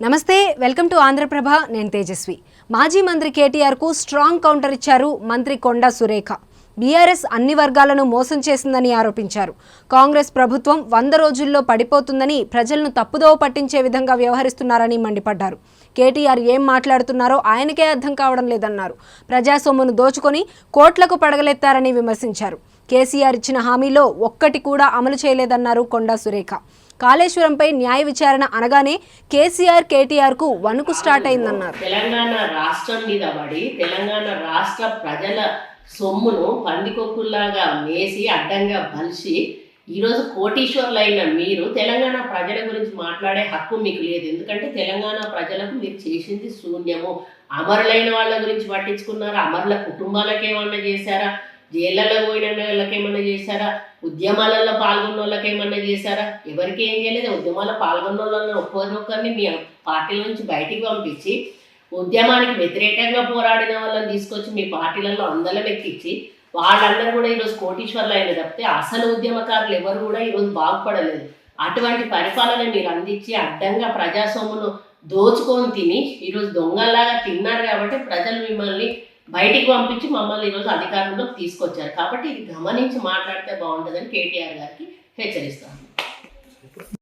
నమస్తే, welcome to Andhraprabha. నేను తేజస్వి. మాజీ మంత్రి కేటీఆర్కు స్ట్రాంగ్ కౌంటర్ ఇచ్చారు మంత్రి కొండా సురేఖ. బీఆర్ఎస్ అన్ని వర్గాలను మోసం చేసిందని ఆరోపించారు. కాంగ్రెస్ ప్రభుత్వం 100 రోజుల్లో పడిపోతుందని ప్రజలను తప్పుదోవ పట్టించే విధంగా వ్యవహరిస్తున్నారని మండిపడ్డారు. కేటీఆర్ ఏం మాట్లాడుతున్నారో ఆయనకే అర్థం కావడం లేదన్నారు. ప్రజాసొమ్మును దోచుకొని కోట్లకు పడగలెత్తారని విమర్శించారు. కేసీఆర్ ఇచ్చిన హామీలో ఒక్కటి కూడా అమలు చేయలేదన్నారు కొండా సురేఖ. కాళేశ్వరంపై న్యాయ విచారణ అనగానే కేసీఆర్ కేటీఆర్కు వణుకు స్టార్ట్ అయిందన్నారు. తెలంగాణ రాష్ట్రం మీద పడి తెలంగాణ రాష్ట్ర ప్రజల సొమ్మును పందికొక్కుల్లాగా వేసి అడ్డంగా బలిసి ఈరోజు కోటీశ్వర్లైన మీరు తెలంగాణ ప్రజల గురించి మాట్లాడే హక్కు మీకు లేదు. ఎందుకంటే తెలంగాణ ప్రజలకు మీరు చేసింది శూన్యము. అమరులైన వాళ్ళ గురించి పట్టించుకున్నారా? అమరుల కుటుంబాలకు ఏమన్నా చేశారా? జైళ్ళలో పోయిన వాళ్ళకి ఏమన్నా చేశారా? ఉద్యమాలలో పాల్గొన్న వాళ్ళకి ఏమన్నా చేశారా? ఎవరికి ఏం చేయలేదు. ఉద్యమాల్లో పాల్గొన్న వాళ్ళని ఒక్కొక్కరిని మీ పార్టీల నుంచి బయటికి పంపించి ఉద్యమానికి వ్యతిరేకంగా పోరాడిన వాళ్ళని తీసుకొచ్చి మీ పార్టీలలో అందలం ఎక్కించి వాళ్ళందరూ కూడా ఈరోజు కోటీశ్వర్లు అయిన తప్పితే అసలు ఉద్యమకారులు ఎవరు కూడా ఈరోజు బాగుపడలేదు. అటువంటి పరిపాలన మీరు అందించి అడ్డంగా ప్రజాస్వామ్యను దోచుకొని తిని ఈరోజు దొంగల్లాగా తిన్నారు. కాబట్టి ప్రజలు మిమ్మల్ని బయటికి పంపించి మమ్మల్ని ఈరోజు అధికారంలోకి తీసుకొచ్చారు. కాబట్టి ఇది గమనించి మాట్లాడితే బాగుంటుందని కేటీఆర్ గారికి హెచ్చరిస్తాను.